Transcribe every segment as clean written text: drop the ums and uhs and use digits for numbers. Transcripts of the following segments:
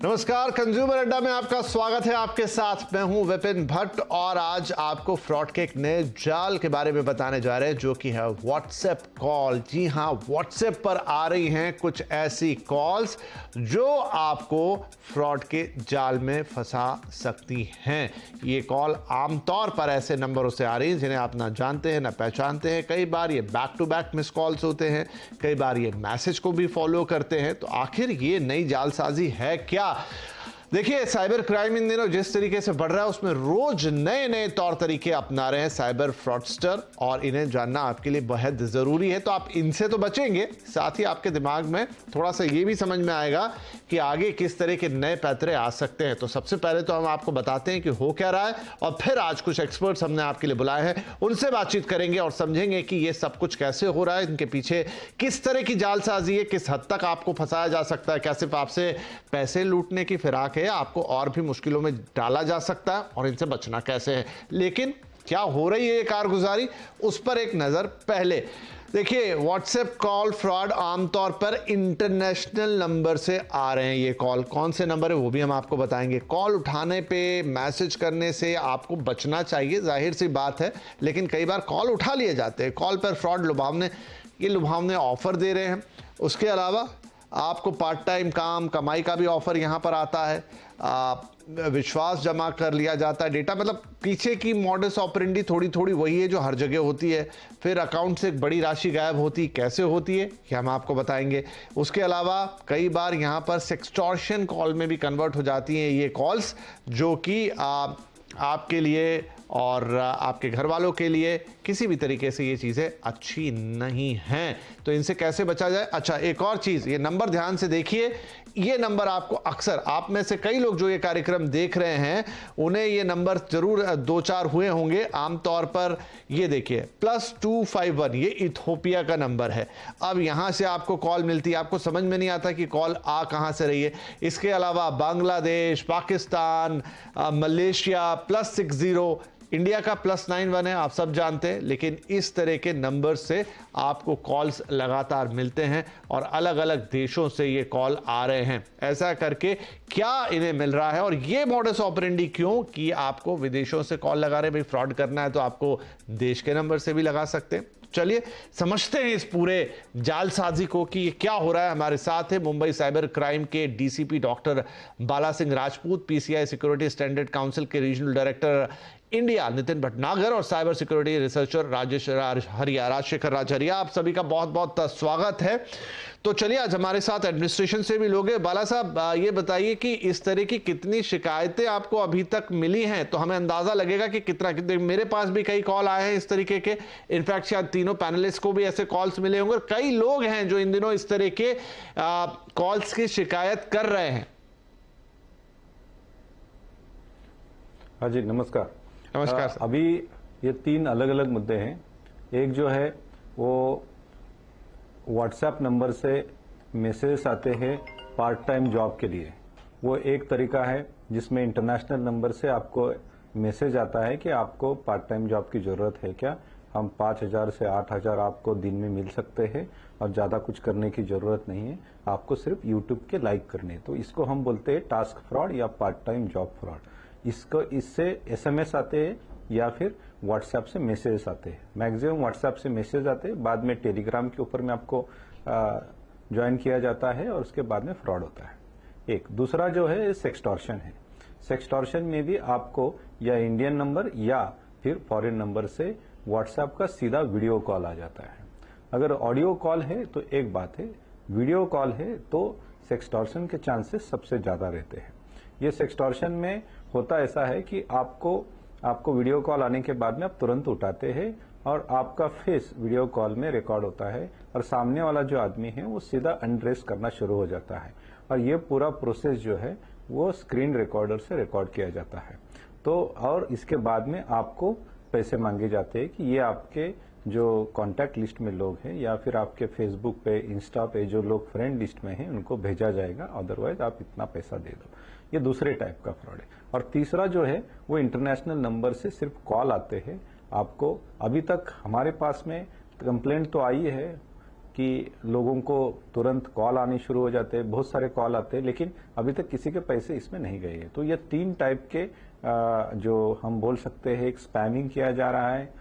नमस्कार, कंज्यूमर अड्डा में आपका स्वागत है। आपके साथ मैं हूं विपिन भट्ट और आज आपको फ्रॉड के एक नए जाल के बारे में बताने जा रहे हैं जो कि है व्हाट्सएप कॉल। जी हां, व्हाट्सएप पर आ रही हैं कुछ ऐसी कॉल्स जो आपको फ्रॉड के जाल में फंसा सकती हैं। ये कॉल आमतौर पर ऐसे नंबरों से आ रही हैं जिन्हें आप ना जानते हैं ना पहचानते हैं। कई बार ये back to back miss calls होते हैं, कई बार ये मैसेज को भी फॉलो करते हैं। तो आखिर ये नई जालसाजी है क्या? देखिए, साइबर क्राइम इन दिनों जिस तरीके से बढ़ रहा है उसमें रोज नए नए तौर तरीके अपना रहे हैं साइबर फ्रॉडस्टर, और इन्हें जानना आपके लिए बेहद जरूरी है। तो आप इनसे तो बचेंगे, साथ ही आपके दिमाग में थोड़ा सा ये भी समझ में आएगा कि आगे किस तरह के नए पैतरे आ सकते हैं। तो सबसे पहले तो हम आपको बताते हैं कि हो क्या रहा है, और फिर आज कुछ एक्सपर्ट्स हमने आपके लिए बुलाए हैं, उनसे बातचीत करेंगे और समझेंगे कि ये सब कुछ कैसे हो रहा है, इनके पीछे किस तरह की जालसाजी है, किस हद तक आपको फंसाया जा सकता है, क्या सिर्फ आपसे पैसे लूटने की फिराक है, आपको और भी मुश्किलों में डाला जा सकता है, और इनसे बचना कैसे है। लेकिन क्या हो रही है ये कारगुजारी, उस पर एक नजर पहले देखिए। व्हाट्सएप कॉल फ्रॉड आमतौर पर इंटरनेशनल नंबर से आ रहे हैं। ये कॉल कौन से नंबर है वो भी हम आपको बताएंगे। कॉल उठाने पे मैसेज करने से आपको बचना चाहिए, जाहिर सी बात है, लेकिन कई बार कॉल उठा लिए जाते हैं। कॉल पर फ्रॉड लुभावने ऑफर दे रहे हैं। उसके अलावा आपको पार्ट टाइम काम कमाई का भी ऑफर यहां पर आता है। विश्वास जमा कर लिया जाता है, डेटा, मतलब पीछे की मॉडस ऑपरेंडी थोड़ी थोड़ी वही है जो हर जगह होती है। फिर अकाउंट से एक बड़ी राशि गायब होती, कैसे होती है ये हम आपको बताएंगे। उसके अलावा कई बार यहाँ पर सेक्सटॉर्शन कॉल में भी कन्वर्ट हो जाती हैं ये कॉल्स, जो कि आपके लिए और आपके घर वालों के लिए किसी भी तरीके से ये चीज़ें अच्छी नहीं हैं। तो इनसे कैसे बचा जाए? अच्छा, एक और चीज़, ये नंबर ध्यान से देखिए। ये नंबर आपको अक्सर, आप में से कई लोग जो ये कार्यक्रम देख रहे हैं उन्हें ये नंबर जरूर दो चार हुए होंगे। आमतौर पर ये देखिए +251, ये इथोपिया का नंबर है। अब यहाँ से आपको कॉल मिलती है, आपको समझ में नहीं आता कि कॉल आ कहाँ से रही है। इसके अलावा बांग्लादेश, पाकिस्तान, मलेशिया, +60, इंडिया का +91 है, आप सब जानते हैं। लेकिन इस तरह के नंबर से आपको कॉल्स लगातार मिलते हैं और अलग अलग देशों से ये कॉल आ रहे हैं। ऐसा करके क्या इन्हें मिल रहा है और ये मॉडस ऑपरेंडी क्यों कि आपको विदेशों से कॉल लगा रहे हैं? भाई, फ्रॉड करना है तो आपको देश के नंबर से भी लगा सकते हैं। चलिए समझते हैं इस पूरे जालसाजी को कि ये क्या हो रहा है। हमारे साथ है मुंबई साइबर क्राइम के DCP doctor Bala Singh Rajput, PCI security standard council के regional director India Nitin Bhatnagar, और cyber security researcher Rajshekhar Rajahariya. आप सभी का बहुत बहुत स्वागत है। तो चलिए, आज हमारे साथ एडमिनिस्ट्रेशन से भी लोग हैं। बाला साहब, ये बताइए कि इस तरह की कितनी शिकायतें आपको अभी तक मिली हैं, तो हमें अंदाजा लगेगा कि कितने मेरे पास भी कई कॉल आए हैं इस तरीके के। इनफैक्ट शायद तीनों पैनलिस्ट को भी ऐसे कॉल्स मिले होंगे, और कई लोग हैं जो इन दिनों इस तरह के कॉल्स की शिकायत कर रहे हैं। हाँ जी, नमस्कार। नमस्कार। अभी ये 3 अलग अलग मुद्दे हैं। एक जो है वो व्हाट्सएप नंबर से मैसेज आते हैं पार्ट टाइम जॉब के लिए। वो एक तरीका है जिसमें इंटरनेशनल नंबर से आपको मैसेज आता है कि आपको पार्ट टाइम जॉब की जरूरत है क्या, हम 5,000 से 8,000 आपको दिन में मिल सकते हैं और ज्यादा कुछ करने की जरूरत नहीं है, आपको सिर्फ यूट्यूब के लाइक करने। तो इसको हम बोलते हैं टास्क फ्रॉड या पार्ट टाइम जॉब फ्रॉड। इससे एसएमएस आते हैं या फिर व्हाट्सएप से मैसेज आते हैं। मैक्सिमम व्हाट्सएप से मैसेज आते हैं, बाद में टेलीग्राम के ऊपर में आपको ज्वाइन किया जाता है और उसके बाद में फ्रॉड होता है। एक दूसरा जो है सेक्सटॉर्शन है। सेक्सटॉर्शन में भी आपको या इंडियन नंबर या फिर फॉरेन नंबर से व्हाट्सएप का सीधा वीडियो कॉल आ जाता है। अगर ऑडियो कॉल है तो एक बात है, वीडियो कॉल है तो सेक्सटॉर्शन के चांसेस सबसे ज्यादा रहते हैं। ये सेक्सटॉर्शन में होता ऐसा है कि आपको वीडियो कॉल आने के बाद में आप तुरंत उठाते हैं और आपका फेस वीडियो कॉल में रिकॉर्ड होता है और सामने वाला जो आदमी है वो सीधा अनड्रेस करना शुरू हो जाता है, और ये पूरा प्रोसेस जो है वो स्क्रीन रिकॉर्डर से रिकॉर्ड किया जाता है। तो और इसके बाद में आपको पैसे मांगे जाते हैं कि ये आपके जो कॉन्टैक्ट लिस्ट में लोग हैं या फिर आपके फेसबुक पे, इंस्टा पे जो लोग फ्रेंड लिस्ट में हैं उनको भेजा जाएगा, अदरवाइज आप इतना पैसा दे दो। ये दूसरे टाइप का फ्रॉड है। और तीसरा जो है वो इंटरनेशनल नंबर से सिर्फ कॉल आते हैं आपको। अभी तक हमारे पास में कंप्लेंट तो आई है कि लोगों को तुरंत कॉल आने शुरू हो जाते हैं, बहुत सारे कॉल आते हैं, लेकिन अभी तक किसी के पैसे इसमें नहीं गए हैं। तो ये 3 टाइप के जो हम बोल सकते हैं, एक स्पैमिंग किया जा रहा है,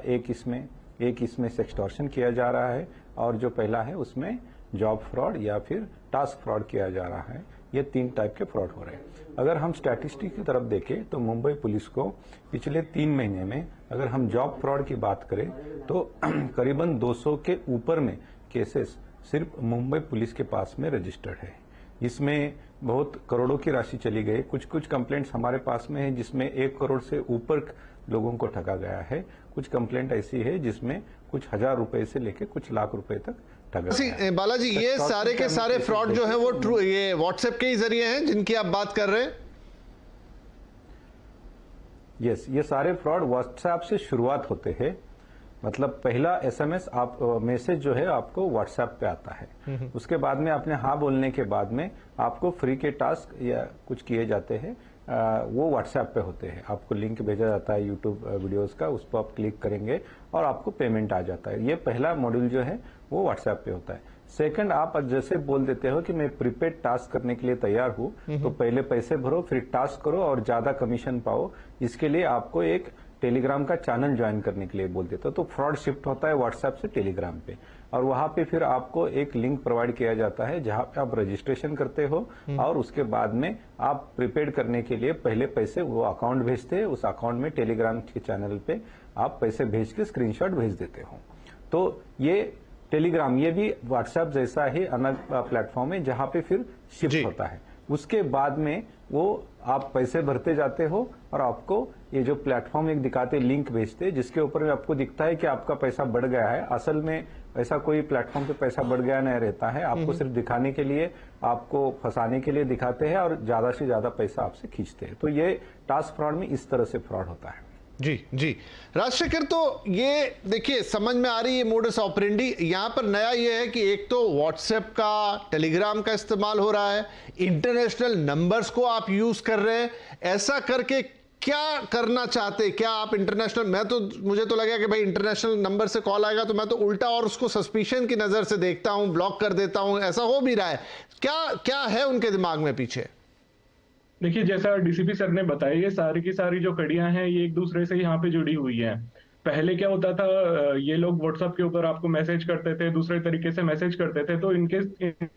एक इसमें सेक्सटॉर्शन किया जा रहा है, और जो पहला है उसमें जॉब फ्रॉड या फिर टास्क फ्रॉड किया जा रहा है। ये 3 टाइप के फ्रॉड हो रहे हैं। अगर हम स्टैटिस्टिक की तरफ देखें तो मुंबई पुलिस को पिछले 3 महीने में अगर हम जॉब फ्रॉड की बात करें तो करीबन 200 के ऊपर में केसेस सिर्फ मुंबई पुलिस के पास में रजिस्टर्ड है। इसमें बहुत करोड़ों की राशि चली गई। कुछ कंप्लेंट्स हमारे पास में है जिसमें 1 करोड़ से ऊपर लोगों को ठगा गया है। कुछ कंप्लेंट ऐसी है जिसमें कुछ हजार रुपए से लेकर कुछ लाख रुपए तक ठगा गया है। बालाजी, ये सारे के सारे फ्रॉड जो है वो ये व्हाट्सएप के ही जरिए हैं जिनकी आप बात कर रहे हैं? यस, ये सारे फ्रॉड व्हाट्सएप से शुरुआत होते हैं। मतलब पहला एसएमएस आप मैसेज जो है आपको व्हाट्सएप पे आता है, उसके बाद में आपने हाँ बोलने के बाद में आपको फ्री के टास्क या कुछ किए जाते हैं, वो व्हाट्सएप पे होते हैं। आपको लिंक भेजा जाता है यूट्यूब वीडियोस का, उस पर आप क्लिक करेंगे और आपको पेमेंट आ जाता है। ये पहला मॉड्यूल जो है वो व्हाट्सएप पे होता है। सेकंड, आप जैसे बोल देते हो कि मैं प्रीपेड टास्क करने के लिए तैयार हूं, तो पहले पैसे भरो, फिर टास्क करो और ज्यादा कमीशन पाओ। इसके लिए आपको एक टेलीग्राम का चैनल ज्वाइन करने के लिए बोल देते हो। तो फ्रॉड शिफ्ट होता है व्हाट्सएप से टेलीग्राम पे, और वहां पे फिर आपको एक लिंक प्रोवाइड किया जाता है जहां पे आप रजिस्ट्रेशन करते हो, और उसके बाद में आप प्रीपेड करने के लिए पहले पैसे वो अकाउंट भेजते हैं। उस अकाउंट में टेलीग्राम के चैनल पे आप पैसे भेज के स्क्रीनशॉट भेज देते हो। तो ये टेलीग्राम, ये भी व्हाट्सएप जैसा ही अलग प्लेटफॉर्म है जहां पे फिर शिफ्ट होता है। उसके बाद में वो आप पैसे भरते जाते हो और आपको ये जो प्लेटफॉर्म एक दिखाते लिंक भेजते हैं जिसके ऊपर में आपको दिखता है कि आपका पैसा बढ़ गया है। असल में ऐसा कोई प्लेटफॉर्म पे पैसा बढ़ गया नहीं रहता है, आपको सिर्फ दिखाने के लिए, आपको फंसाने के लिए दिखाते हैं और ज्यादा से ज्यादा पैसा आपसे खींचते हैं। तो ये टास्क फ्रॉड में इस तरह से फ्रॉड होता है। जी जी, राजशेखर, तो ये देखिए समझ में आ रही है मोडस ऑपरेंडी। यहां पर नया ये है कि एक तो व्हाट्सएप का, टेलीग्राम का इस्तेमाल हो रहा है, इंटरनेशनल नंबर्स को आप यूज कर रहे हैं। ऐसा करके क्या करना चाहते हैं? क्या आप इंटरनेशनल, मुझे तो लगा कि भाई इंटरनेशनल नंबर से कॉल आएगा तो मैं तो उल्टा और उसको सस्पिशन की नजर से देखता हूं, ब्लॉक कर देता हूं। ऐसा हो भी रहा है क्या? क्या है उनके दिमाग में पीछे? देखिए, जैसा डीसीपी सर ने बताया, ये सारी की सारी जो कड़ियां हैं ये एक दूसरे से यहाँ पे जुड़ी हुई हैं। पहले क्या होता था, ये लोग व्हाट्सएप के ऊपर आपको मैसेज करते थे, दूसरे तरीके से मैसेज करते थे। तो इन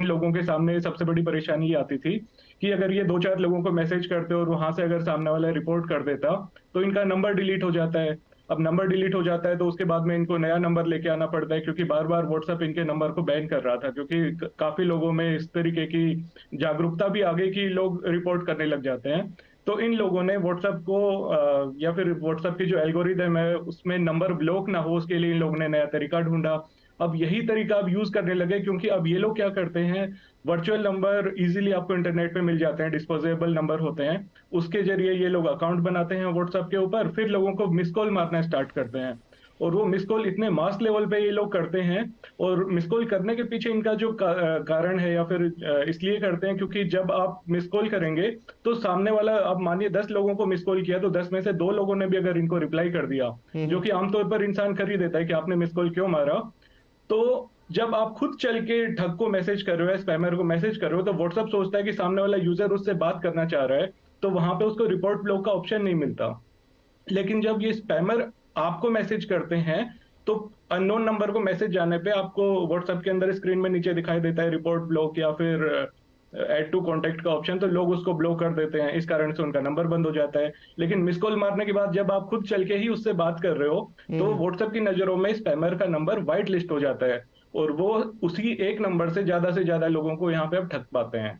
लोगों के सामने सबसे बड़ी परेशानी ये आती थी कि अगर ये 2-4 लोगों को मैसेज करते और वहां से अगर सामने वाला रिपोर्ट कर देता तो इनका नंबर डिलीट हो जाता है। अब नंबर डिलीट हो जाता है तो उसके बाद में इनको नया नंबर लेके आना पड़ता है, क्योंकि बार बार व्हाट्सएप इनके नंबर को बैन कर रहा था, क्योंकि काफी लोगों में इस तरीके की जागरूकता भी आ गई कि लोग रिपोर्ट करने लग जाते हैं। तो इन लोगों ने व्हाट्सएप को या फिर व्हाट्सएप की जो एल्गोरिदम है उसमें नंबर ब्लॉक ना हो, उसके लिए इन लोगों ने नया तरीका ढूंढा। अब यही तरीका अब यूज करने लगे, क्योंकि अब ये लोग क्या करते हैं, वर्चुअल नंबर इजीली आपको इंटरनेट पे मिल जाते हैं, डिस्पोजेबल नंबर होते हैं। उसके जरिए ये लोग अकाउंट बनाते हैं व्हाट्सएप के ऊपर, फिर लोगों को मिस कॉल मारना स्टार्ट करते हैं। और वो मिस कॉल इतने मास लेवल पे ये लोग करते हैं, और मिस कॉल करने के पीछे इनका जो कारण है, या फिर इसलिए करते हैं क्योंकि जब आप मिस कॉल करेंगे तो सामने वाला, आप मानिए 10 लोगों को मिस कॉल किया तो 10 में से 2 लोगों ने भी अगर इनको रिप्लाई कर दिया, जो कि आमतौर पर इंसान कर ही देता है कि आपने मिस कॉल क्यों मारा, तो जब आप खुद चल के ठग को मैसेज कर रहे हो, स्पैमर को मैसेज कर रहे हो, तो व्हाट्सएप सोचता है कि सामने वाला यूजर उससे बात करना चाह रहा है, तो वहां पे उसको रिपोर्ट ब्लॉक का ऑप्शन नहीं मिलता। लेकिन जब ये स्पैमर आपको मैसेज करते हैं तो अननोन नंबर को मैसेज जाने पे आपको व्हाट्सएप के अंदर स्क्रीन में नीचे दिखाई देता है रिपोर्ट ब्लॉक या फिर ऐड टू कॉन्टेक्ट का ऑप्शन, तो लोग उसको ब्लॉक कर देते हैं। इस कारण से उनका नंबर बंद हो जाता है। लेकिन मिस कॉल मारने के बाद जब आप खुद चल के ही उससे बात कर रहे हो तो व्हाट्सएप की नजरों में स्पैमर का नंबर व्हाइट लिस्ट हो जाता है, और वो उसी एक नंबर से ज्यादा लोगों को यहाँ पे अब ठग पाते हैं।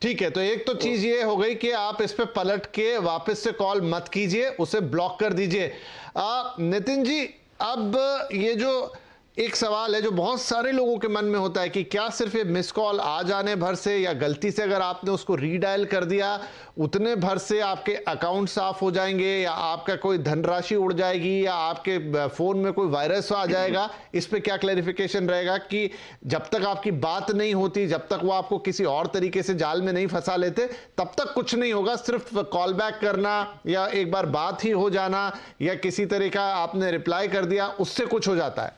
ठीक है, तो एक तो चीज ये हो गई कि आप इस पे पलट के वापस से कॉल मत कीजिए, उसे ब्लॉक कर दीजिए। नितिन जी, अब ये जो एक सवाल है जो बहुत सारे लोगों के मन में होता है कि क्या सिर्फ ये मिस कॉल आ जाने भर से, या गलती से अगर आपने उसको रीडायल कर दिया उतने भर से आपके अकाउंट साफ हो जाएंगे, या आपका कोई धनराशि उड़ जाएगी, या आपके फोन में कोई वायरस आ जाएगा? इस पे क्या क्लैरिफिकेशन रहेगा कि जब तक आपकी बात नहीं होती, जब तक वो आपको किसी और तरीके से जाल में नहीं फंसा लेते, तब तक कुछ नहीं होगा, सिर्फ कॉल बैक करना या एक बार बात ही हो जाना या किसी तरह का आपने रिप्लाई कर दिया उससे कुछ हो जाता है?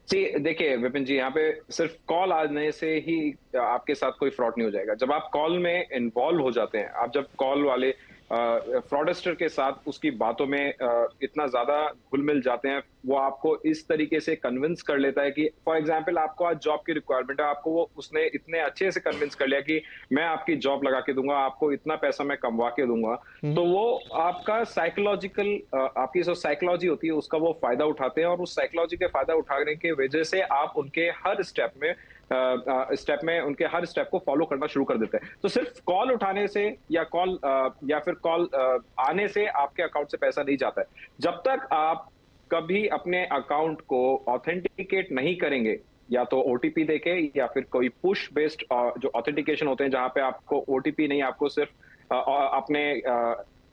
देखिए विपिन जी, यहाँ पे सिर्फ कॉल आने से ही आपके साथ कोई फ्रॉड नहीं हो जाएगा। जब आप कॉल में इन्वॉल्व हो जाते हैं, आप जब कॉल वाले फ्रॉडस्टर के साथ उसकी बातों में इतना ज्यादा घुल मिल जाते हैं, वो आपको इस तरीके से कन्विंस कर लेता है कि फॉर एग्जांपल आपको आज जॉब की रिक्वायरमेंट है, आपको वो उसने इतने अच्छे से कन्विंस कर लिया कि मैं आपकी जॉब लगा के दूंगा, आपको इतना पैसा मैं कमवा के दूंगा। तो वो आपका साइकोलॉजिकल, आपकी जो साइकोलॉजी होती है उसका वो फायदा उठाते हैं, और उस साइकोलॉजी के फायदा उठाने की वजह से आप उनके हर स्टेप में उनके हर स्टेप को फॉलो करना शुरू कर देते हैं। तो सिर्फ कॉल उठाने से या फिर कॉल आने से आपके अकाउंट से पैसा नहीं जाता है। जब तक आप कभी अपने अकाउंट को ऑथेंटिकेट नहीं करेंगे, या तो ओटीपी देके या फिर कोई पुश बेस्ड जो ऑथेंटिकेशन होते हैं जहां पे आपको ओटीपी नहीं, आपको सिर्फ अपने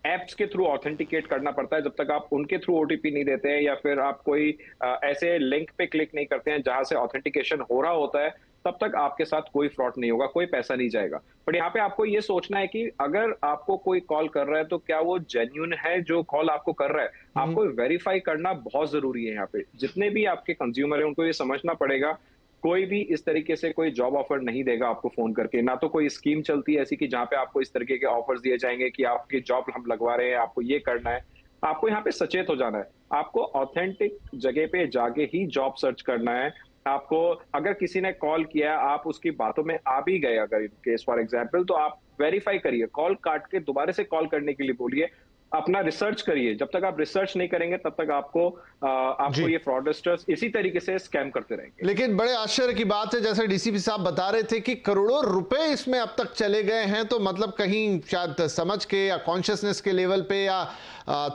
एप्स के थ्रू ऑथेंटिकेट करना पड़ता है, जब तक आप उनके थ्रू ओटीपी नहीं देते हैं या फिर आप कोई ऐसे लिंक पे क्लिक नहीं करते हैं जहां से ऑथेंटिकेशन हो रहा होता है, तब तक आपके साथ कोई फ्रॉड नहीं होगा, कोई पैसा नहीं जाएगा। बट यहाँ पे आपको ये सोचना है कि अगर आपको कोई कॉल कर रहा है तो क्या वो जेन्युइन है जो कॉल आपको कर रहा है, आपको वेरीफाई करना बहुत जरूरी है। यहाँ पे जितने भी आपके कंज्यूमर है उनको ये समझना पड़ेगा, कोई भी इस तरीके से कोई जॉब ऑफर नहीं देगा आपको फोन करके। ना तो कोई स्कीम चलती है ऐसी कि जहां पे आपको इस तरीके के ऑफर्स दिए जाएंगे कि आपकी जॉब हम लगवा रहे हैं, आपको ये करना है। आपको यहाँ पे सचेत हो जाना है, आपको ऑथेंटिक जगह पे जाके ही जॉब सर्च करना है। आपको अगर किसी ने कॉल किया, आप उसकी बातों में आ भी गए अगर केस फॉर एग्जाम्पल, तो आप वेरीफाई करिए, कॉल काट के दोबारा से कॉल करने के लिए बोलिए, अपना रिसर्च करिए। जब तक आप रिसर्च नहीं करेंगे तब तक आपको ये फ्रॉडस्टर्स इसी तरीके से स्कैम करते रहेंगे। लेकिन बड़े आश्चर्य की बात है, जैसे डीसीपी साहब बता रहे थे कि करोड़ों रुपए इसमें अब तक चले गए हैं, तो मतलब कहीं शायद समझ के या कॉन्शियसनेस के लेवल पे या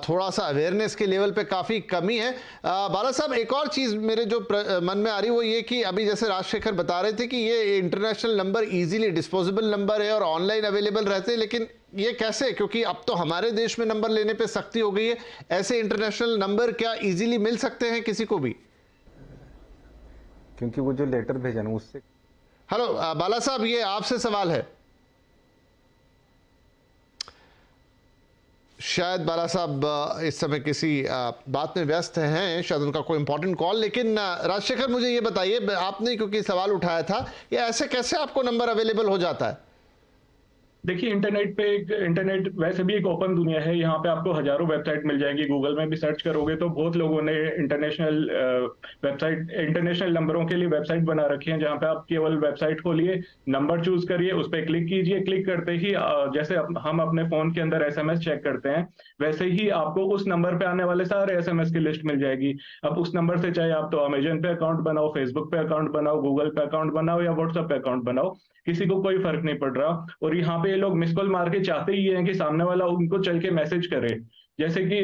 थोड़ा सा अवेयरनेस के लेवल पे काफी कमी है। बाला साहब, एक और चीज मेरे जो मन में आ रही वो ये कि अभी जैसे राजशेखर बता रहे थे कि ये international number easily disposable number है और ऑनलाइन अवेलेबल रहते हैं, लेकिन ये कैसे? क्योंकि अब तो हमारे देश में नंबर लेने पे सख्ती हो गई है, ऐसे इंटरनेशनल नंबर क्या इजीली मिल सकते हैं किसी को भी? क्योंकि वो जो लेटर भेजा ना उससे। हेलो बाला साहब, ये आपसे सवाल है। शायद बाला साहब इस समय किसी बात में व्यस्त हैं, शायद उनका कोई इंपॉर्टेंट कॉल। लेकिन राजशेखर, मुझे ये बताइए, आपने क्योंकि सवाल उठाया था, ये ऐसे कैसे आपको नंबर अवेलेबल हो जाता है? देखिए, इंटरनेट वैसे भी एक ओपन दुनिया है। यहाँ पे आपको हजारों वेबसाइट मिल जाएंगी। गूगल में भी सर्च करोगे तो बहुत लोगों ने इंटरनेशनल नंबरों के लिए वेबसाइट बना रखी है, जहाँ पे आप केवल वेबसाइट खोलिए, नंबर चूज करिए, उस पर क्लिक कीजिए। क्लिक करते ही जैसे हम अपने फोन के अंदर एसएमएस चेक करते हैं, वैसे ही आपको उस नंबर पे आने वाले सारे एसएमएस की लिस्ट मिल जाएगी। अब उस नंबर से चाहे आप तो अमेजन पे अकाउंट बनाओ, फेसबुक पे अकाउंट बनाओ, गूगल पे अकाउंट बनाओ या व्हाट्सएप पे अकाउंट बनाओ, किसी को कोई फर्क नहीं पड़ रहा। और यहाँ पे ये लोग मिस कॉल मार के चाहते ही हैं कि सामने वाला उनको चल के मैसेज करे। जैसे कि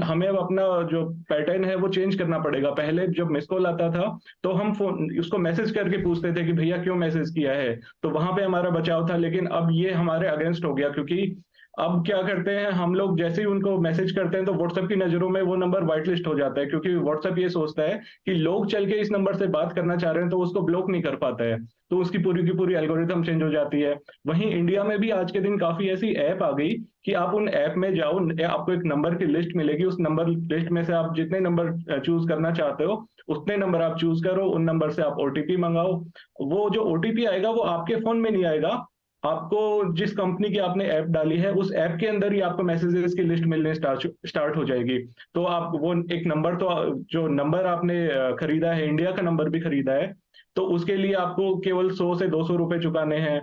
हमें अब अपना जो पैटर्न है वो चेंज करना पड़ेगा। पहले जब मिस कॉल आता था तो हम फोन उसको मैसेज करके पूछते थे कि भैया क्यों मैसेज किया है, तो वहां पे हमारा बचाव था। लेकिन अब ये हमारे अगेंस्ट हो गया, क्योंकि अब क्या करते हैं हम लोग, जैसे ही उनको मैसेज करते हैं तो व्हाट्सएप की नजरों में वो नंबर व्हाइट लिस्ट हो जाता है, क्योंकि व्हाट्सएप ये सोचता है कि लोग चल के इस नंबर से बात करना चाह रहे हैं तो उसको ब्लॉक नहीं कर पाता है, तो उसकी पूरी की पूरी एल्गोरिथम चेंज हो जाती है। वहीं इंडिया में भी आज के दिन काफी ऐसी ऐप आ गई कि आप उन ऐप में जाओ, आपको एक नंबर की लिस्ट मिलेगी, उस नंबर लिस्ट में से आप जितने नंबर चूज करना चाहते हो उतने नंबर आप चूज करो, उन नंबर से आप ओटीपी मंगाओ। वो जो ओटीपी आएगा वो आपके फोन में नहीं आएगा, आपको जिस कंपनी की आपने ऐप डाली है उस ऐप के अंदर ही आपको मैसेजेस की लिस्ट मिलने स्टार्ट हो जाएगी। तो आप वो एक नंबर, तो जो नंबर आपने खरीदा है, इंडिया का नंबर भी खरीदा है, तो उसके लिए आपको केवल 100 से 200 रुपए चुकाने हैं।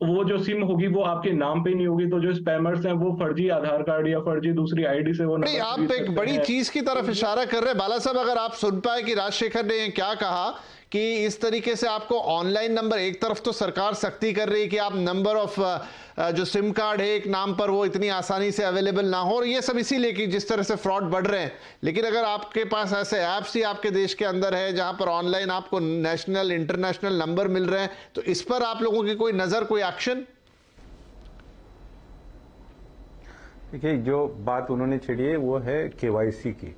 वो जो सिम होगी वो आपके नाम पे नहीं होगी, तो जो स्पैमर्स हैं वो फर्जी आधार कार्ड या फर्जी दूसरी आईडी से वो नहीं, आप एक बड़ी चीज की तरफ इशारा कर रहे हैं बाला साहब। अगर आप सुन पाए कि राजशेखर ने क्या कहा कि इस तरीके से आपको ऑनलाइन नंबर, एक तरफ तो सरकार सख्ती कर रही है कि आप नंबर ऑफ जो सिम कार्ड है एक नाम पर वो इतनी आसानी से अवेलेबल ना हो, और ये सब इसीलिए कि जिस तरह से फ्रॉड बढ़ रहे हैं। लेकिन अगर आपके पास ऐसे ऐप्स ही आपके देश के अंदर है जहां पर ऑनलाइन आपको नेशनल इंटरनेशनल नंबर मिल रहे हैं, तो इस पर आप लोगों की कोई नजर, कोई एक्शन? देखिए, जो बात उन्होंने छेड़ी है वो है केवाईसी की।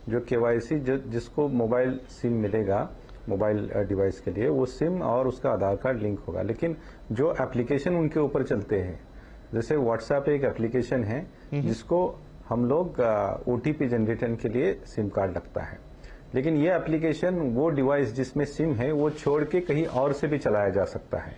जो केवाईसी जिसको मोबाइल सिम मिलेगा मोबाइल डिवाइस के लिए, वो सिम और उसका आधार कार्ड लिंक होगा। लेकिन जो एप्लीकेशन उनके ऊपर चलते हैं, जैसे व्हाट्सएप एक एप्लीकेशन है जिसको हम लोग ओटीपी जनरेशन के लिए सिम कार्ड लगता है, लेकिन ये एप्लीकेशन वो डिवाइस जिसमें सिम है वो छोड़ के कहीं और से भी चलाया जा सकता है।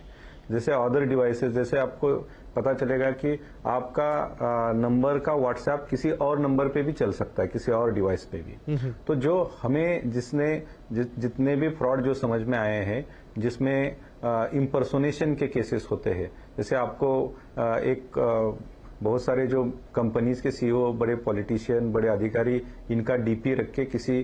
जैसे अदर डिवाइसेस, जैसे आपको पता चलेगा कि आपका नंबर का व्हाट्सएप किसी और नंबर पे भी चल सकता है, किसी और डिवाइस पे भी। तो जो हमें जितने भी फ्रॉड जो समझ में आए हैं, जिसमें इम्पर्सोनेशन के केसेस होते हैं, जैसे आपको बहुत सारे जो कंपनीज के सीईओ, बड़े पॉलिटिशियन, बड़े अधिकारी, इनका डीपी रख के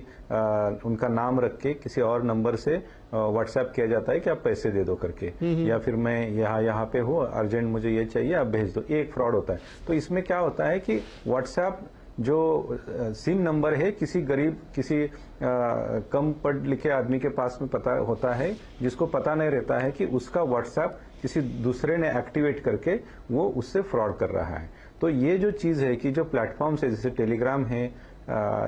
उनका नाम रख के किसी और नंबर से व्हाट्सएप किया जाता है कि आप पैसे दे दो करके, या फिर मैं यहाँ पे हूँ, अर्जेंट मुझे ये चाहिए, आप भेज दो। एक फ्रॉड होता है। तो इसमें क्या होता है कि व्हाट्सएप जो सिम नंबर है किसी गरीब, किसी कम पढ़ लिखे आदमी के पास में पता होता है, जिसको पता नहीं रहता है कि उसका व्हाट्सएप किसी दूसरे ने एक्टिवेट करके वो उससे फ्रॉड कर रहा है। तो ये जो चीज है कि जो प्लेटफॉर्म्स है, जैसे टेलीग्राम है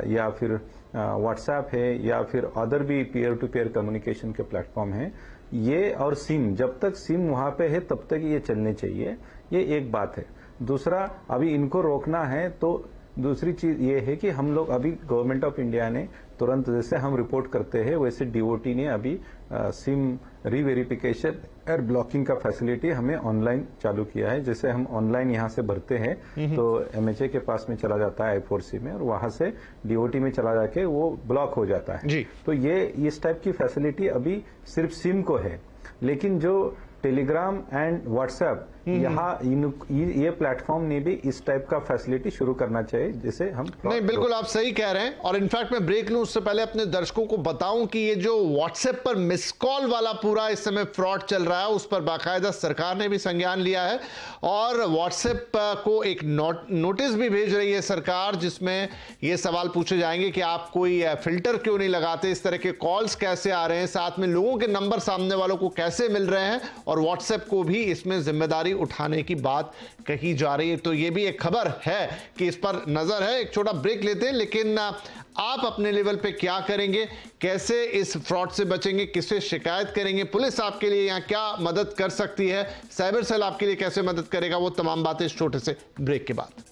या फिर व्हाट्सएप है या फिर अदर भी पीयर टू पीयर कम्युनिकेशन के प्लेटफॉर्म है, ये और सिम, जब तक सिम वहां पे है तब तक ये चलने चाहिए। ये एक बात है। दूसरा, अभी इनको रोकना है तो दूसरी चीज ये है कि हम लोग अभी गवर्नमेंट ऑफ इंडिया ने तुरंत, जैसे हम रिपोर्ट करते हैं वैसे डीओटी ने अभी सिम रीवेरिफिकेशन और ब्लॉकिंग का फैसिलिटी हमें ऑनलाइन चालू किया है। जैसे हम ऑनलाइन यहाँ से भरते हैं तो एमएचए के पास में चला जाता है I4C में, और वहां से डीओटी में चला जाके वो ब्लॉक हो जाता है जी। तो ये इस टाइप की फैसिलिटी अभी सिर्फ सिम को है, लेकिन जो टेलीग्राम एंड व्हाट्सएप, यहाँ ये प्लेटफॉर्म ने भी इस टाइप का फैसिलिटी शुरू करना चाहिए, जिसे हम नहीं, बिल्कुल आप सही कह रहे हैं। और इनफैक्ट मैं ब्रेक लूं उससे पहले अपने दर्शकों को बताऊं कि ये जो व्हाट्सएप पर मिस कॉल वाला पूरा इस समय फ्रॉड चल रहा है, उस पर बाकायदा सरकार ने भी संज्ञान लिया है और व्हाट्सएप को एक नोटिस भी भेज रही है सरकार, जिसमें ये सवाल पूछे जाएंगे कि आप कोई फिल्टर क्यों नहीं लगाते, इस तरह के कॉल्स कैसे आ रहे हैं, साथ में लोगों के नंबर सामने वालों को कैसे मिल रहे हैं, और व्हाट्सएप को भी इसमें जिम्मेदारी उठाने की बात कही जा रही है। तो ये भी एक खबर है कि इस पर नजर है। एक छोटा ब्रेक लेते हैं, लेकिन आप अपने लेवल पे क्या करेंगे, कैसे इस फ्रॉड से बचेंगे, किससे शिकायत करेंगे, पुलिस आपके लिए यहां क्या मदद कर सकती है, साइबर सेल आपके लिए कैसे मदद करेगा, वो तमाम बातें इस छोटे से ब्रेक के बाद।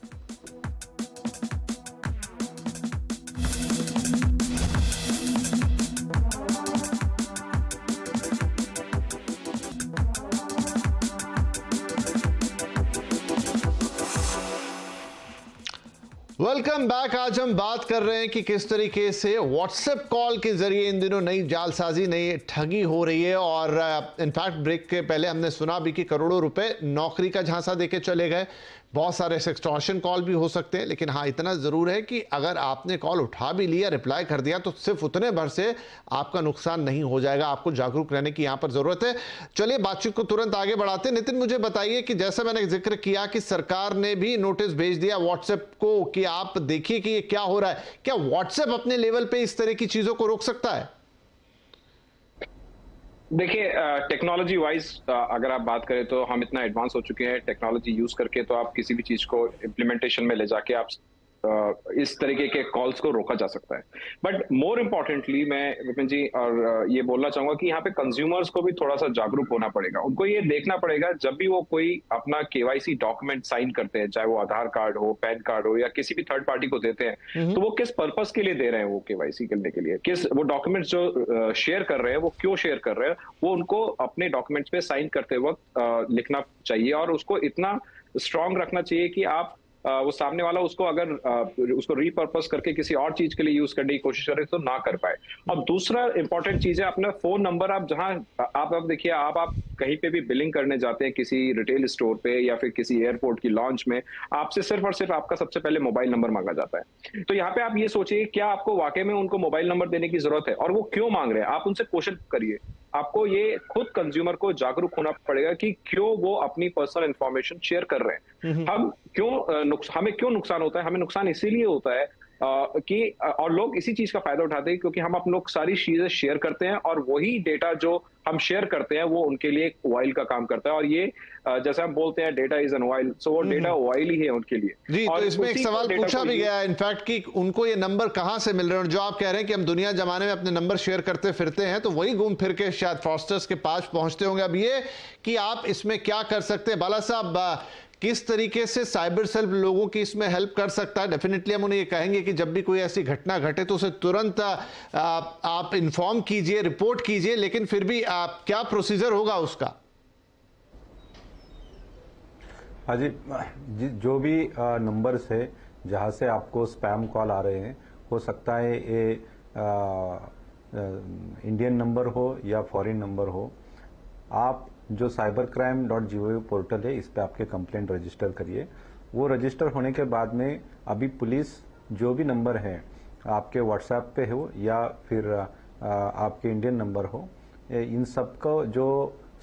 Welcome back. आज हम बात कर रहे हैं कि किस तरीके से व्हाट्सएप कॉल के जरिए इन दिनों नई जालसाजी, नई ठगी हो रही है। और इनफैक्ट ब्रेक के पहले हमने सुना भी कि करोड़ों रुपए नौकरी का झांसा देके चले गए। बहुत सारे एक्सटॉर्शन कॉल भी हो सकते हैं, लेकिन हाँ इतना जरूर है कि अगर आपने कॉल उठा भी लिया, रिप्लाई कर दिया, तो सिर्फ उतने भर से आपका नुकसान नहीं हो जाएगा। आपको जागरूक रहने की यहां पर जरूरत है। चलिए बातचीत को तुरंत आगे बढ़ाते हैं। नितिन, मुझे बताइए कि जैसा मैंने जिक्र किया कि सरकार ने भी नोटिस भेज दिया व्हाट्सएप को कि आप देखिए कि ये क्या हो रहा है। क्या व्हाट्सएप अपने लेवल पे इस तरह की चीजों को रोक सकता है? देखिए, टेक्नोलॉजी वाइज अगर आप बात करें तो हम इतना एडवांस हो चुके हैं टेक्नोलॉजी यूज करके, तो आप किसी भी चीज को इम्प्लीमेंटेशन में ले जाके आप इस तरीके के कॉल्स को रोका जा सकता है। बट मोर इम्पोर्टेंटली मैं विपिन जी और ये बोलना चाहूंगा कि यहाँ पे कंज्यूमर्स को भी थोड़ा सा जागरूक होना पड़ेगा। उनको ये देखना पड़ेगा जब भी वो कोई अपना केवाईसी डॉक्यूमेंट साइन करते हैं, चाहे वो आधार कार्ड हो, पैन कार्ड हो, या किसी भी थर्ड पार्टी को देते हैं, तो वो किस पर्पस के लिए दे रहे हैं, वो केवाईसी करने के लिए, किस वो डॉक्यूमेंट्स जो शेयर कर रहे हैं वो क्यों शेयर कर रहे हैं, वो उनको अपने डॉक्यूमेंट्स पे साइन करते वक्त लिखना चाहिए। और उसको इतना स्ट्रांग रखना चाहिए कि आप वो सामने वाला उसको अगर उसको रीपर्पस करके किसी और चीज के लिए यूज करने की कोशिश करे तो ना कर पाए। और दूसरा इंपॉर्टेंट चीज है अपना फोन नंबर। आप जहां आप देखिए, आप कहीं पे भी बिलिंग करने जाते हैं किसी रिटेल स्टोर पे या फिर किसी एयरपोर्ट की लॉन्च में, आपसे सिर्फ और सिर्फ आपका सबसे पहले मोबाइल नंबर मांगा जाता है। तो यहाँ पे आप ये सोचिए, क्या आपको वाकई में उनको मोबाइल नंबर देने की जरूरत है और वो क्यों मांग रहे हैं, आप उनसे क्वेश्चन करिए। आपको ये खुद कंज्यूमर को जागरूक होना पड़ेगा कि क्यों वो अपनी पर्सनल इंफॉर्मेशन शेयर कर रहे हैं। हमें क्यों नुकसान होता है? हमें नुकसान इसीलिए होता है कि और लोग इसी चीज का फायदा उठाते हैं क्योंकि हम लोग सारी चीजें शेयर करते हैं और वही डेटा जो हम शेयर करते हैं वो उनके लिए एक ऑयल का काम करता है। और ये जैसे हम बोलते हैं डेटा इज एन ऑयल, सो वो डेटा ऑयल ही है उनके लिए। जी, तो इसमें एक सवाल पूछा भी गया है इनफैक्ट कि उनको ये नंबर कहां से मिल रहे हैं। जो आप कह रहे हैं कि हम दुनिया जमाने में अपने नंबर शेयर करते फिरते हैं, तो वही घूम फिर के शायद फ्रॉडस्टर्स के पास पहुंचते होंगे। अब ये कि आप इसमें क्या कर सकते हैं, बाला साहब, किस तरीके से साइबर सेल लोगों की इसमें हेल्प कर सकता है? डेफिनेटली हम उन्हें ये कहेंगे कि जब भी कोई ऐसी घटना घटे तो उसे तुरंत आप इन्फॉर्म कीजिए, रिपोर्ट कीजिए, लेकिन फिर भी क्या प्रोसीजर होगा उसका? हाँ जी, जो भी नंबर्स है जहाँ से आपको स्पैम कॉल आ रहे हैं, हो सकता है ये इंडियन नंबर हो या फॉरेन नंबर हो, आप जो cybercrime.gov पोर्टल है इस पे आपके कंप्लेंट रजिस्टर करिए। वो रजिस्टर होने के बाद में अभी पुलिस जो भी नंबर है आपके व्हाट्सएप पे हो या फिर आपके इंडियन नंबर हो, इन सब को जो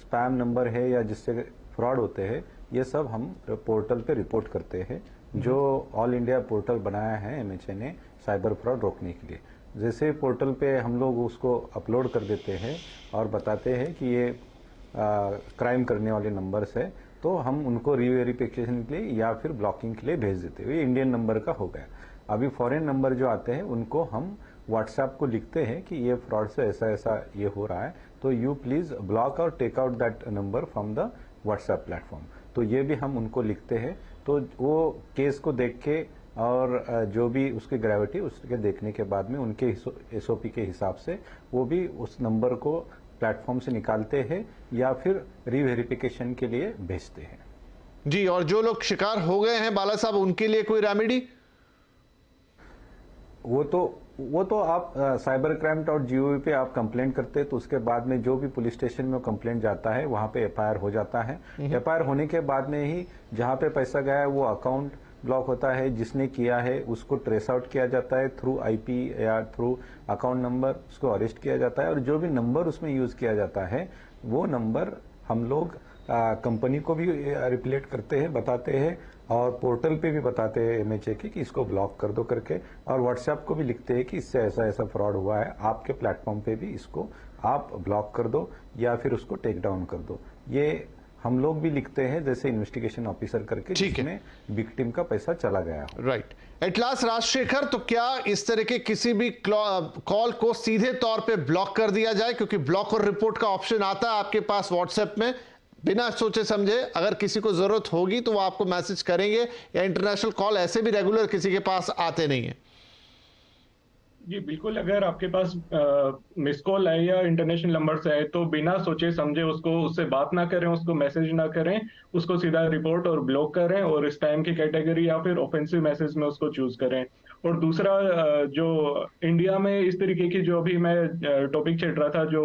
स्पैम नंबर है या जिससे फ्रॉड होते हैं, ये सब हम पोर्टल पे रिपोर्ट करते हैं, जो ऑल इंडिया पोर्टल बनाया है MHA ने साइबर फ्रॉड रोकने के लिए। जैसे पोर्टल पे हम लोग उसको अपलोड कर देते हैं और बताते हैं कि ये क्राइम करने वाले नंबर्स है, तो हम उनको रीवेरिफिकेशन के लिए या फिर ब्लॉकिंग के लिए भेज देते हैं। ये इंडियन नंबर का हो गया। अभी फॉरेन नंबर जो आते हैं उनको हम व्हाट्सएप को लिखते हैं कि ये फ्रॉड से ऐसा ऐसा ये हो रहा है, तो यू प्लीज ब्लॉक और take out that number from the WhatsApp platform. तो ये भी हम उनको लिखते हैं, तो वो केस को देख के और जो भी उसकी ग्रेविटी उसके देखने के बाद में उनके SOP के हिसाब से वो भी उस नंबर को प्लेटफॉर्म से निकालते हैं या फिर रीवेरिफिकेशन के लिए भेजते हैं। जी, और जो लोग शिकार हो गए हैं बाला साहब, उनके लिए कोई रेमेडी? वो तो आप cybercrime.gov पे आप कंप्लेंट करते हैं, तो उसके बाद में जो भी पुलिस स्टेशन में कंप्लेंट जाता है वहां पे FIR हो जाता है। FIR होने के बाद में ही जहां पे पैसा गया है वो अकाउंट ब्लॉक होता है, जिसने किया है उसको ट्रेस आउट किया जाता है थ्रू IP या थ्रू अकाउंट नंबर, उसको अरेस्ट किया जाता है। और जो भी नंबर उसमें यूज किया जाता है वो नंबर हम लोग कंपनी को भी रिप्लेट करते हैं, बताते हैं, और पोर्टल पे भी बताते हैं MHA की कि इसको ब्लॉक कर दो करके, और व्हाट्सएप को भी लिखते हैं कि इससे ऐसा ऐसा फ्रॉड हुआ है, आपके प्लेटफॉर्म पे भी इसको आप ब्लॉक कर दो या फिर उसको टेक डाउन कर दो। ये हम लोग भी लिखते हैं जैसे इन्वेस्टिगेशन ऑफिसर करके, जिसमें विक्टिम का पैसा चला गया हो। राइट। एट लास्ट राजशेखर, तो क्या इस तरह के किसी भी कॉल को सीधे तौर पे ब्लॉक कर दिया जाए? क्योंकि ब्लॉक और रिपोर्ट का ऑप्शन आता है आपके पास व्हाट्सएप में, बिना सोचे समझे अगर किसी को जरूरत होगी तो वो आपको मैसेज करेंगे, या इंटरनेशनल कॉल ऐसे भी रेगुलर किसी के पास आते नहीं है? जी बिल्कुल, अगर आपके पास मिस कॉल है या इंटरनेशनल नंबर से है तो बिना सोचे समझे उससे बात ना करें, उसको मैसेज ना करें, उसको सीधा रिपोर्ट और ब्लॉक करें, और इस टाइम की कैटेगरी या फिर ऑफेंसिव मैसेज में उसको चूज करें। और दूसरा, जो इंडिया में इस तरीके की जो अभी मैं टॉपिक चल रहा था जो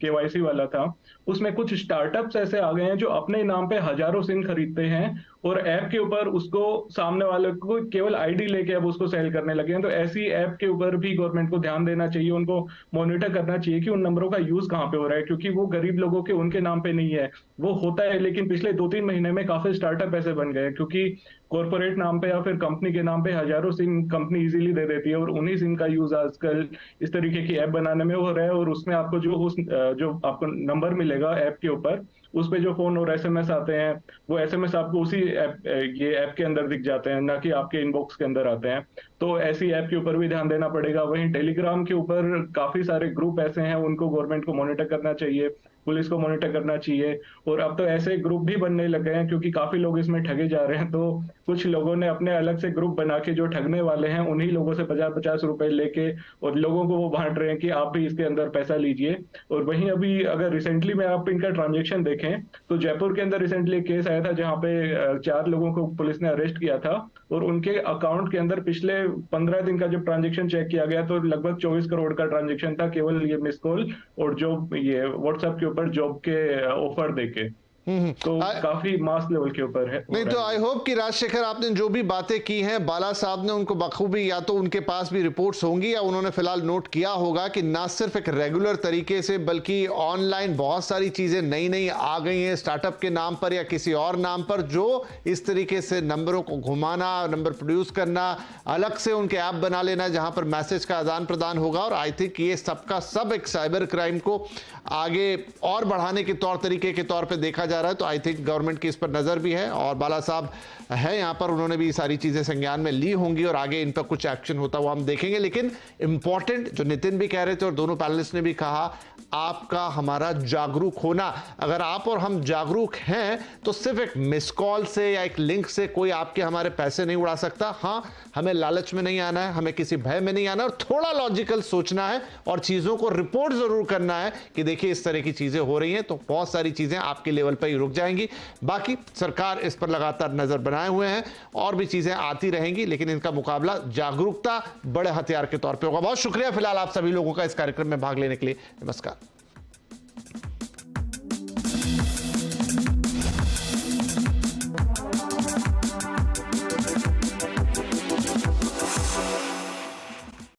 KYC वाला था, उसमें कुछ स्टार्टअप्स ऐसे आ गए हैं जो अपने नाम पे हजारों सिम खरीदते हैं और ऐप के ऊपर उसको सामने वाले को केवल ID लेके अब उसको सेल करने लगे हैं। तो ऐसी ऐप के ऊपर भी गवर्नमेंट को ध्यान देना चाहिए, उनको मॉनिटर करना चाहिए कि उन नंबरों का यूज कहाँ पे हो रहा है, क्योंकि वो गरीब लोगों के उनके नाम पे नहीं है, वो होता है लेकिन पिछले 2-3 महीने में काफी स्टार्टअप ऐसे बन गए, क्योंकि कॉर्पोरेट नाम पे या फिर कंपनी के नाम पे हजारों सिम कंपनी इजीली दे देती है, और उन्हीं सिम का यूज आजकल इस तरीके की ऐप बनाने में हो रहा है। और उसमें आपको जो आपको नंबर मिलेगा ऐप के ऊपर, उस पे जो फोन और SMS आते हैं, वो SMS आपको उसी ये ऐप के अंदर दिख जाते हैं, ना कि आपके इनबॉक्स के अंदर आते हैं। तो ऐसी ऐप के ऊपर भी ध्यान देना पड़ेगा। वहीं टेलीग्राम के ऊपर काफी सारे ग्रुप ऐसे हैं, उनको गवर्नमेंट को मॉनिटर करना चाहिए, पुलिस को मॉनिटर करना चाहिए। और अब तो ऐसे ग्रुप भी बनने लग गए हैं, क्योंकि काफी लोग इसमें ठगे जा रहे हैं, तो कुछ लोगों ने अपने अलग से ग्रुप बना के जो ठगने वाले हैं उन्हीं लोगों से 50-50 रुपए लेके और लोगों को वो बांट रहे हैं कि आप भी इसके अंदर पैसा लीजिए। और वहीं अभी अगर रिसेंटली में आप इनका ट्रांजेक्शन देखें तो जयपुर के अंदर रिसेंटली एक केस आया था जहां पे 4 लोगों को पुलिस ने अरेस्ट किया था, और उनके अकाउंट के अंदर पिछले 15 दिन का जब ट्रांजेक्शन चेक किया गया तो लगभग 24 करोड़ का ट्रांजेक्शन था, केवल ये मिस कॉल और जो ये व्हाट्सएप के ऊपर जॉब के ऑफर देके। तो काफी मास लेवल के ऊपर है। नहीं तो आई होप कि राजशेखर आपने जो भी बातें की हैं बाला साहब ने उनको बखूबी, या तो उनके पास भी रिपोर्ट्स होंगी या उन्होंने फिलहाल नोट किया होगा कि ना सिर्फ एक रेगुलर तरीके से बल्कि ऑनलाइन बहुत सारी चीजें नई नई आ गई हैं स्टार्टअप के नाम पर या किसी और नाम पर, जो इस तरीके से नंबरों को घुमाना, नंबर प्रोड्यूस करना, अलग से उनके ऐप बना लेना जहां पर मैसेज का आदान प्रदान होगा। और आई थिंक ये सबका सब एक साइबर क्राइम को आगे और बढ़ाने के तौर तरीके के तौर पर देखा जा रहा है, तो आई थिंक गवर्नमेंट की इस पर नजर भी है और बाला साहब है यहाँ पर, उन्होंने भी सारी चीजें संज्ञान में ली होंगी और आगे इन पर कुछ एक्शन होता हुआ हम देखेंगे। लेकिन इंपॉर्टेंट जो नितिन भी कह रहे थे और दोनों पैनलिस्ट ने भी कहा, आपका हमारा जागरूक होना। अगर आप और हम जागरूक हैं तो सिर्फ एक मिस कॉल से या एक लिंक से कोई आपके हमारे पैसे नहीं उड़ा सकता। हाँ, हमें लालच में नहीं आना है, हमें किसी भय में नहीं आना है और थोड़ा लॉजिकल सोचना है और चीजों को रिपोर्ट जरूर करना है कि देखिए इस तरह की चीजें हो रही हैं, तो बहुत सारी चीजें आपके लेवल पर ही रुक जाएंगी। बाकी सरकार इस पर लगातार नजर बनाए हुए हैं और भी चीजें आती रहेंगी, लेकिन इनका मुकाबला जागरूकता बड़े हथियार के तौर पर होगा। बहुत शुक्रिया फिलहाल आप सभी लोगों का इस कार्यक्रम में भाग लेने के लिए। नमस्कार।